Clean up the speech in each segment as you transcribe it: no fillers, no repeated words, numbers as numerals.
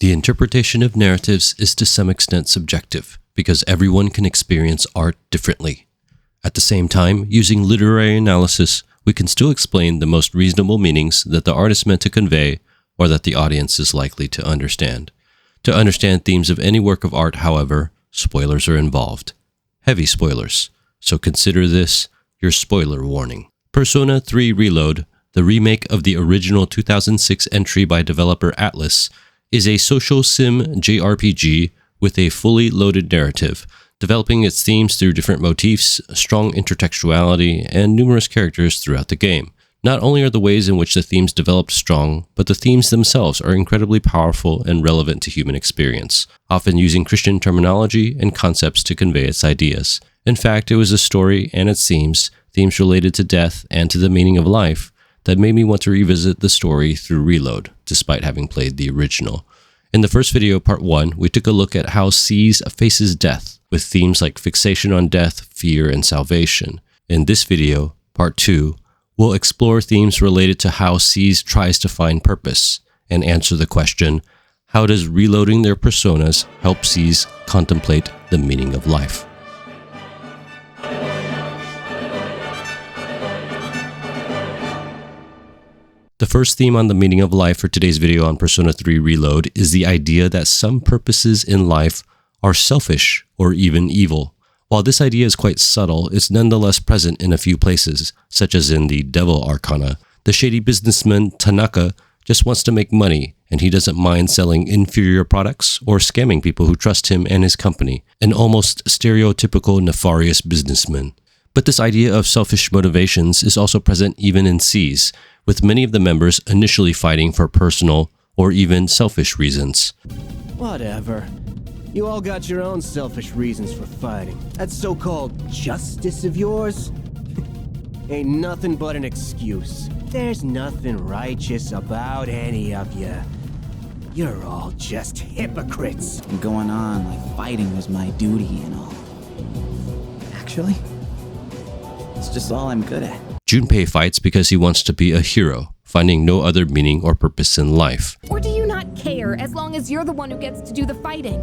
The interpretation of narratives is to some extent subjective, because everyone can experience art differently. At the same time, using literary analysis, we can still explain the most reasonable meanings that the artist meant to convey or that the audience is likely to understand. To understand themes of any work of art, however, spoilers are involved. Heavy spoilers. So consider this your spoiler warning. Persona 3 Reload, the remake of the original 2006 entry by developer Atlas, is a social sim JRPG with a fully loaded narrative, developing its themes through different motifs, strong intertextuality, and numerous characters throughout the game. Not only are the ways in which the themes developed strong, but the themes themselves are incredibly powerful and relevant to human experience, often using Christian terminology and concepts to convey its ideas. In fact, it was a story and its themes related to death and to the meaning of life, that made me want to revisit the story through Reload, despite having played the original. In the first video, part 1, we took a look at how S.E.E.S faces death, with themes like fixation on death, fear, and salvation. In this video, part 2, we'll explore themes related to how S.E.E.S tries to find purpose, and answer the question, how does reloading their personas help S.E.E.S contemplate the meaning of life? The first theme on the meaning of life for today's video on Persona 3 Reload is the idea that some purposes in life are selfish or even evil. While this idea is quite subtle, it's nonetheless present in a few places, such as in the Devil Arcana. The shady businessman Tanaka just wants to make money, and he doesn't mind selling inferior products or scamming people who trust him and his company. An almost stereotypical nefarious businessman. But this idea of selfish motivations is also present even in S.E.E.S, with many of the members initially fighting for personal or even selfish reasons. Whatever. You all got your own selfish reasons for fighting. That so-called justice of yours ain't nothing but an excuse. There's nothing righteous about any of you. You're all just hypocrites. Going on like fighting was my duty and all. Actually, it's just all I'm good at. Junpei fights because he wants to be a hero, finding no other meaning or purpose in life. Or do you not care as long as you're the one who gets to do the fighting?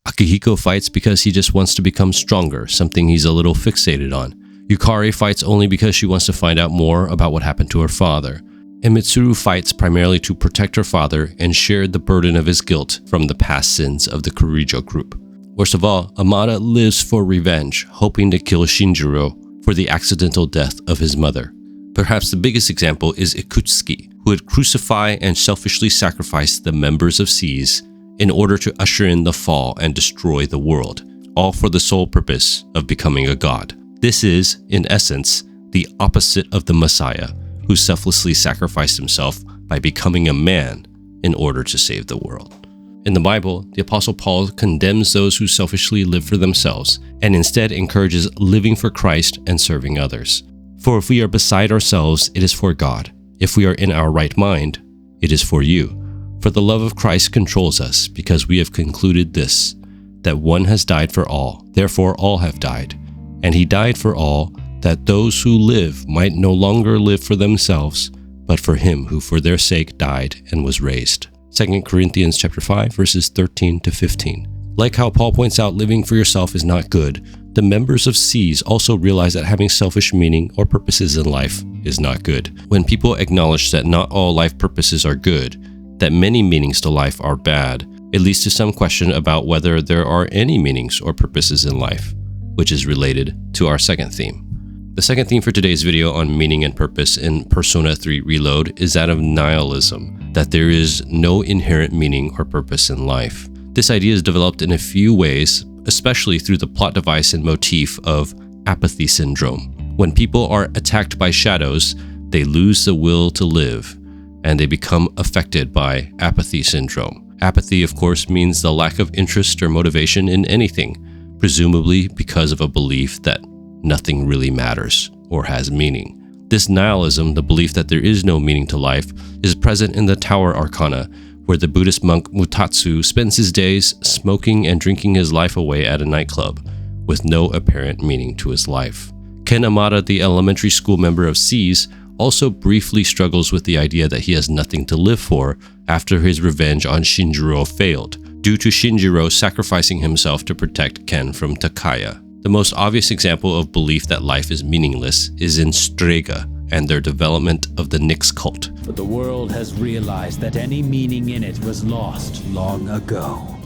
Akihiko fights because he just wants to become stronger, something he's a little fixated on. Yukari fights only because she wants to find out more about what happened to her father. And Mitsuru fights primarily to protect her father and share the burden of his guilt from the past sins of the Kurijo group. Worst of all, Amada lives for revenge, hoping to kill Shinjiro for the accidental death of his mother. Perhaps the biggest example is Ikutsuki, who would crucify and selfishly sacrifice the members of S.E.E.S in order to usher in the fall and destroy the world, all for the sole purpose of becoming a god. This is, in essence, the opposite of the Messiah, who selflessly sacrificed himself by becoming a man in order to save the world. In the Bible, the Apostle Paul condemns those who selfishly live for themselves and instead encourages living for Christ and serving others. For if we are beside ourselves, it is for God. If we are in our right mind, it is for you. For the love of Christ controls us, because we have concluded this, that one has died for all, therefore all have died. And he died for all, that those who live might no longer live for themselves, but for him who for their sake died and was raised. 2 Corinthians chapter 5, verses 13 to 15. Like how Paul points out living for yourself is not good, the members of S.E.E.S also realize that having selfish meaning or purposes in life is not good. When people acknowledge that not all life purposes are good, that many meanings to life are bad, it leads to some question about whether there are any meanings or purposes in life, which is related to our second theme. The second theme for today's video on meaning and purpose in Persona 3 Reload is that of nihilism, that there is no inherent meaning or purpose in life. This idea is developed in a few ways, especially through the plot device and motif of apathy syndrome. When people are attacked by shadows, they lose the will to live, and they become affected by apathy syndrome. Apathy, of course, means the lack of interest or motivation in anything, presumably because of a belief that nothing really matters or has meaning. This nihilism, the belief that there is no meaning to life, is present in the Tower Arcana, where the Buddhist monk Mutatsu spends his days smoking and drinking his life away at a nightclub, with no apparent meaning to his life. Ken Amada, the elementary school member of S.E.E.S, also briefly struggles with the idea that he has nothing to live for after his revenge on Shinjiro failed, due to Shinjiro sacrificing himself to protect Ken from Takaya. The most obvious example of belief that life is meaningless is in Strega and their development of the Nyx cult. But the world has realized that any meaning in it was lost long ago.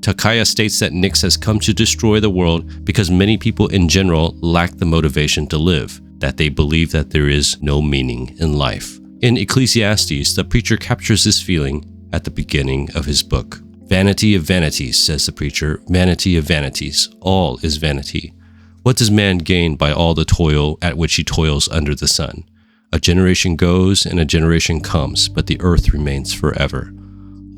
Takaya states that Nyx has come to destroy the world because many people in general lack the motivation to live, that they believe that there is no meaning in life. In Ecclesiastes, the preacher captures this feeling at the beginning of his book. "Vanity of vanities," says the preacher, "vanity of vanities, all is vanity. What does man gain by all the toil at which he toils under the sun? A generation goes and a generation comes, but the earth remains forever.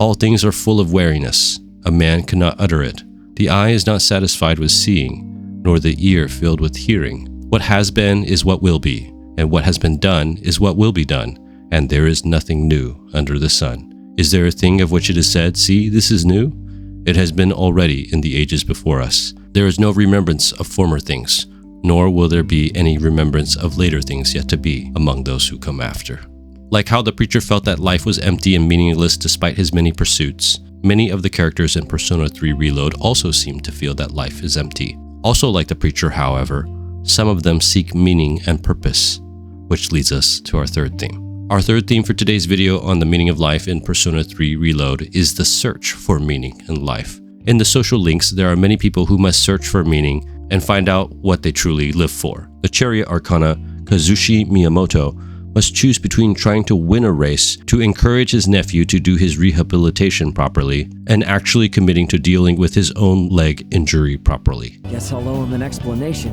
All things are full of weariness. A man cannot utter it. The eye is not satisfied with seeing, nor the ear filled with hearing. What has been is what will be, and what has been done is what will be done, and there is nothing new under the sun. Is there a thing of which it is said, 'See, this is new'? It has been already in the ages before us. There is no remembrance of former things, nor will there be any remembrance of later things yet to be among those who come after." Like how the preacher felt that life was empty and meaningless despite his many pursuits, many of the characters in Persona 3 Reload also seem to feel that life is empty. Also like the preacher, however, some of them seek meaning and purpose, which leads us to our third theme. Our third theme for today's video on the meaning of life in Persona 3 Reload is the search for meaning in life. In the social links, there are many people who must search for meaning and find out what they truly live for. The Chariot Arcana, Kazushi Miyamoto, must choose between trying to win a race to encourage his nephew to do his rehabilitation properly and actually committing to dealing with his own leg injury properly. Guess I'll owe him an explanation.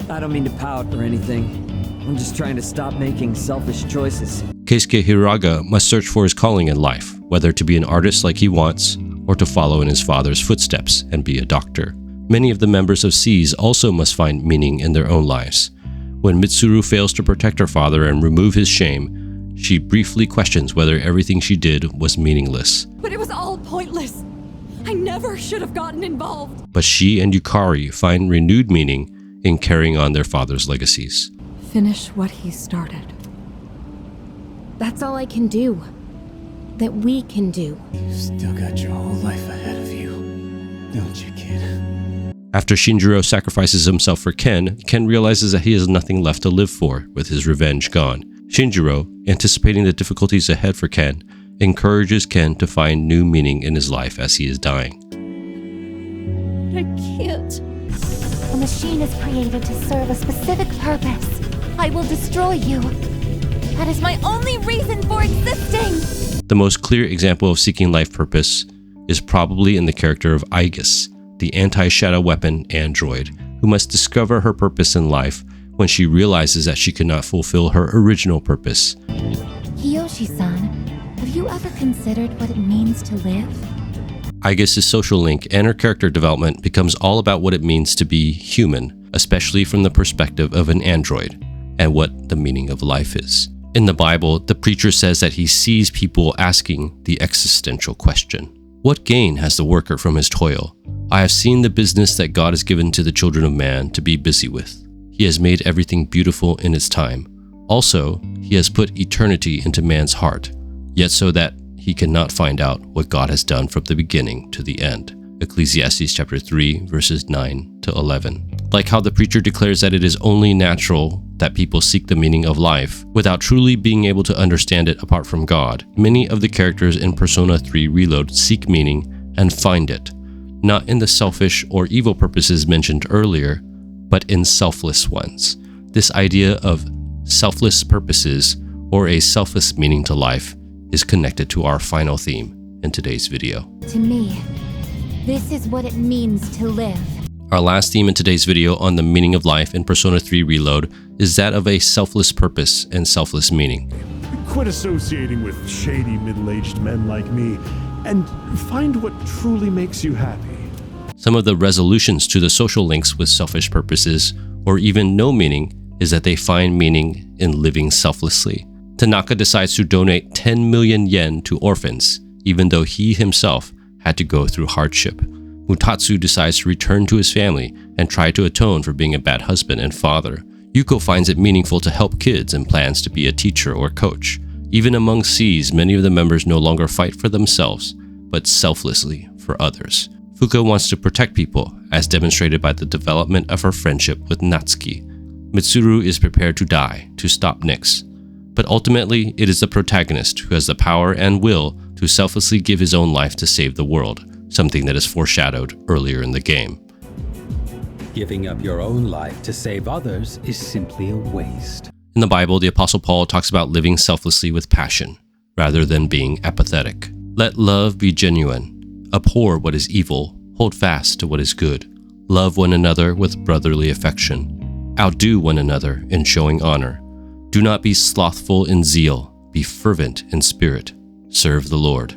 I don't mean to pout or anything. I'm just trying to stop making selfish choices. Keisuke Hiraga must search for his calling in life, whether to be an artist like he wants or to follow in his father's footsteps and be a doctor. Many of the members of S.E.E.S also must find meaning in their own lives. When Mitsuru fails to protect her father and remove his shame, she briefly questions whether everything she did was meaningless. But it was all pointless. I never should have gotten involved. But she and Yukari find renewed meaning in carrying on their father's legacies. Finish what he started. That's all I can do. That we can do. You've still got your whole life ahead of you, don't you, kid? After Shinjiro sacrifices himself for Ken, Ken realizes that he has nothing left to live for with his revenge gone. Shinjiro, anticipating the difficulties ahead for Ken, encourages Ken to find new meaning in his life as he is dying. I can't. A machine is created to serve a specific purpose. I will destroy you. That is my only reason for existing. The most clear example of seeking life purpose is probably in the character of Aegis, the anti-shadow weapon android, who must discover her purpose in life when she realizes that she cannot fulfill her original purpose. Kiyoshi-san, have you ever considered what it means to live? Aegis' social link and her character development becomes all about what it means to be human, especially from the perspective of an android, and what the meaning of life is. In the Bible, the preacher says that he sees people asking the existential question. What gain has the worker from his toil? I have seen the business that God has given to the children of man to be busy with. He has made everything beautiful in its time. Also, he has put eternity into man's heart, yet so that he cannot find out what God has done from the beginning to the end. Ecclesiastes chapter 3, verses 9 to 11. Like how the preacher declares that it is only natural that people seek the meaning of life without truly being able to understand it apart from God, many of the characters in Persona 3 Reload seek meaning and find it, not in the selfish or evil purposes mentioned earlier, but in selfless ones. This idea of selfless purposes or a selfless meaning to life is connected to our final theme in today's video. To me, this is what it means to live. Our last theme in today's video on the meaning of life in Persona 3 Reload is that of a selfless purpose and selfless meaning. Quit associating with shady middle-aged men like me and find what truly makes you happy. Some of the resolutions to the social links with selfish purposes or even no meaning is that they find meaning in living selflessly. Tanaka decides to donate 10 million yen to orphans, even though he himself had to go through hardship. Mutatsu decides to return to his family and try to atone for being a bad husband and father. Yuko finds it meaningful to help kids and plans to be a teacher or coach. Even among S.E.E.S, many of the members no longer fight for themselves, but selflessly for others. Fuka wants to protect people, as demonstrated by the development of her friendship with Natsuki. Mitsuru is prepared to die to stop Nyx. But ultimately, it is the protagonist who has the power and will to selflessly give his own life to save the world, something that is foreshadowed earlier in the game. Giving up your own life to save others is simply a waste. In the Bible, the Apostle Paul talks about living selflessly with passion, rather than being apathetic. Let love be genuine. Abhor what is evil. Hold fast to what is good. Love one another with brotherly affection. Outdo one another in showing honor. Do not be slothful in zeal. Be fervent in spirit. Serve the Lord.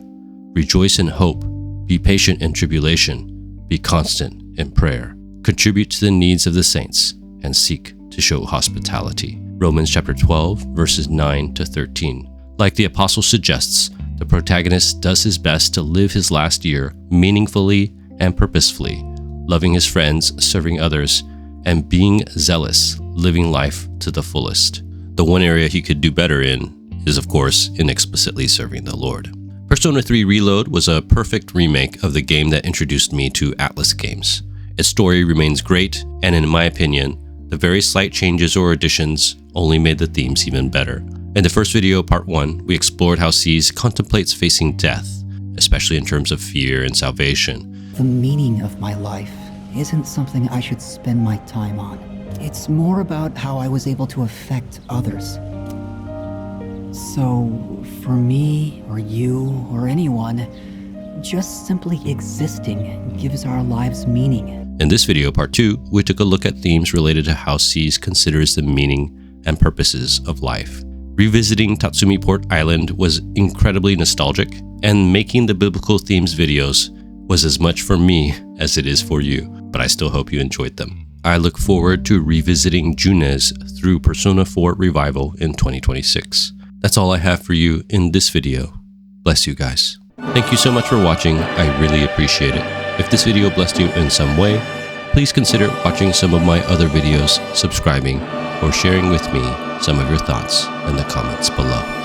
Rejoice in hope. Be patient in tribulation. Be constant in prayer. Contribute to the needs of the saints and seek to show hospitality. Romans chapter 12, verses 9 to 13. Like the apostle suggests, the protagonist does his best to live his last year meaningfully and purposefully, loving his friends, serving others, and being zealous, living life to the fullest. The one area he could do better in is, of course, in explicitly serving the Lord. Persona 3 Reload was a perfect remake of the game that introduced me to Atlas games. Its story remains great, and in my opinion, the very slight changes or additions only made the themes even better. In the first video, part 1, we explored how S.E.E.S contemplates facing death, especially in terms of fear and salvation. The meaning of my life isn't something I should spend my time on. It's more about how I was able to affect others. So, for me, or you, or anyone, just simply existing gives our lives meaning. In this video, part 2, we took a look at themes related to how S.E.E.S considers the meaning and purposes of life. Revisiting Tatsumi Port Island was incredibly nostalgic, and making the biblical themes videos was as much for me as it is for you, but I still hope you enjoyed them. I look forward to revisiting Junes through Persona 4 Revival in 2026. That's all I have for you in this video. Bless you guys. Thank you so much for watching. I really appreciate it. If this video blessed you in some way, please consider watching some of my other videos, subscribing, or sharing with me some of your thoughts in the comments below.